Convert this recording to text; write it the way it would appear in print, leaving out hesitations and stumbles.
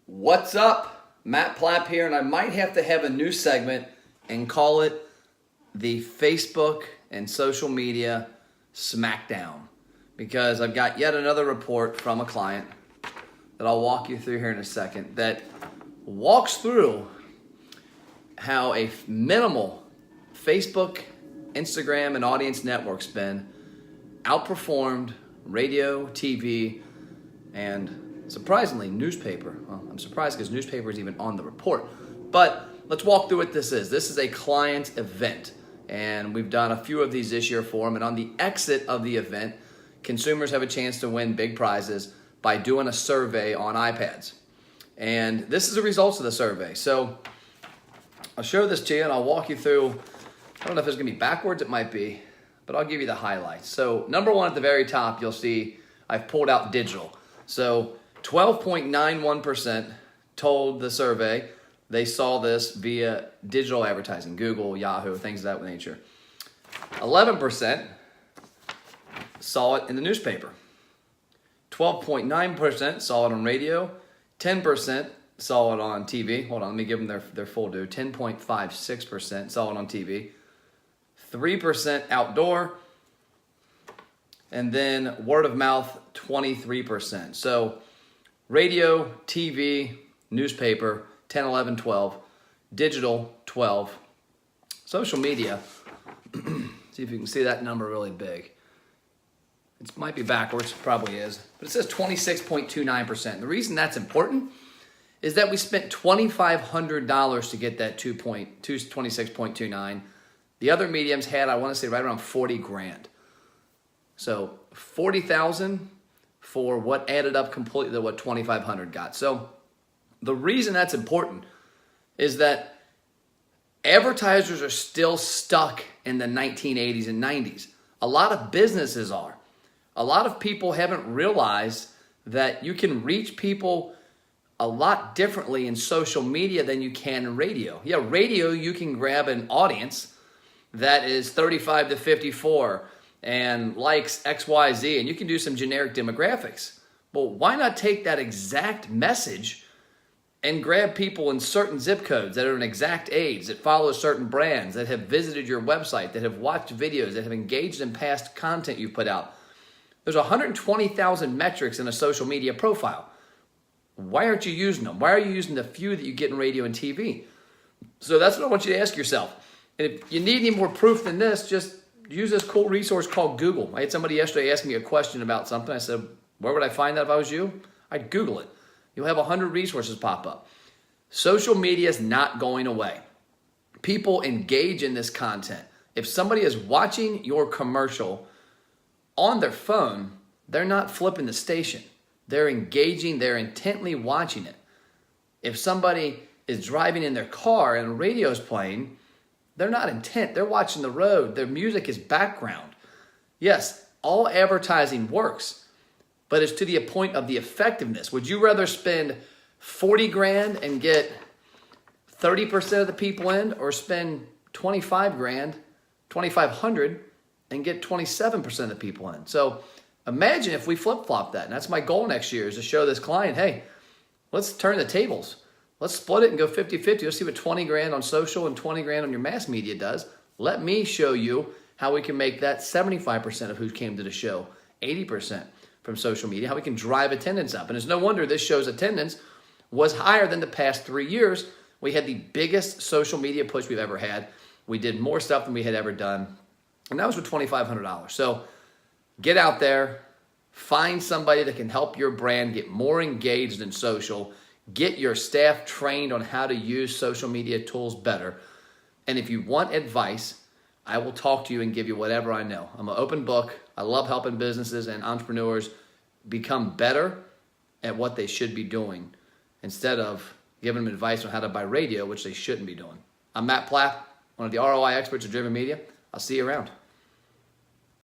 What's up? Matt Plapp here, and I might have to have a new segment and call it the Facebook and social media smackdown, because I've got yet another report from a client that I'll walk you through here in a second that walks through how a minimal Facebook, Instagram, and audience network spend outperformed radio, TV, and surprisingly, newspaper. Well, I'm surprised because newspaper is even on the report. But let's walk through what this is. This is a client event, and we've done a few of these this year for them. And on the exit of the event, consumers have a chance to win big prizes by doing a survey on iPads. And this is the results of the survey. So I'll show this to you, and I'll walk you through. I don't know if it's going to be backwards. It might be, but I'll give you the highlights. So number one at the very top, you'll see I've pulled out digital. So 12.91% told the survey they saw this via digital advertising, Google, Yahoo, things of that nature. 11% saw it in the newspaper. 12.9% saw it on radio. 10% saw it on TV. Hold on, let me give them their full due. 10.56% saw it on TV. 3% outdoor. And then word of mouth, 23%. So radio, TV, newspaper, 10, 11, 12. Digital, 12. Social media, see if you can see that number really big. It might be backwards, probably is. But it says 26.29%. The reason that's important is that we spent $2,500 to get that 26.29. The other mediums had, I want to say, right around 40 grand. So 40,000 for what added up completely to what 2,500 got. So the reason that's important is that advertisers are still stuck in the 1980s and 90s. A lot of businesses are. A lot of people haven't realized that you can reach people a lot differently in social media than you can in radio. Yeah, radio, you can grab an audience that is 35 to 54 and likes XYZ, and you can do some generic demographics. But why not take that exact message and grab people in certain zip codes that are an exact age, that follow certain brands, that have visited your website, that have watched videos, that have engaged in past content you've put out? There's 120,000 metrics in a social media profile. Why aren't you using them? Why are you using the few that you get in radio and TV? So that's what I want you to ask yourself. And if you need any more proof than this, just use this cool resource called Google. I had somebody yesterday ask me a question about something. I said, where would I find that if I was you? I'd Google it. You'll have 100 resources pop up. Social media is not going away. People engage in this content. If somebody is watching your commercial on their phone, they're not flipping the station. They're engaging, they're intently watching it. If somebody is driving in their car and a radio is playing, they're not intent. They're watching the road. Their music is background. Yes, all advertising works, but it's to the point of the effectiveness. Would you rather spend 40 grand and get 30% of the people in, or spend 25 grand, 2,500, and get 27% of the people in? So imagine if we flip-flop that. And that's my goal next year, is to show this client, hey, let's turn the tables. Let's split it and go 50-50. Let's see what 20 grand on social and 20 grand on your mass media does. Let me show you how we can make that 75% of who came to the show, 80% from social media, how we can drive attendance up. And it's no wonder this show's attendance was higher than the past 3 years. We had the biggest social media push we've ever had. We did more stuff than we had ever done. And that was with $2,500. So get out there, find somebody that can help your brand get more engaged in social. Get your staff trained on how to use social media tools better. And if you want advice, I will talk to you and give you whatever I know. I'm an open book. I love helping businesses and entrepreneurs become better at what they should be doing, instead of giving them advice on how to buy radio, which they shouldn't be doing. I'm Matt Plapp, one of the ROI experts at Driven Media. I'll see you around.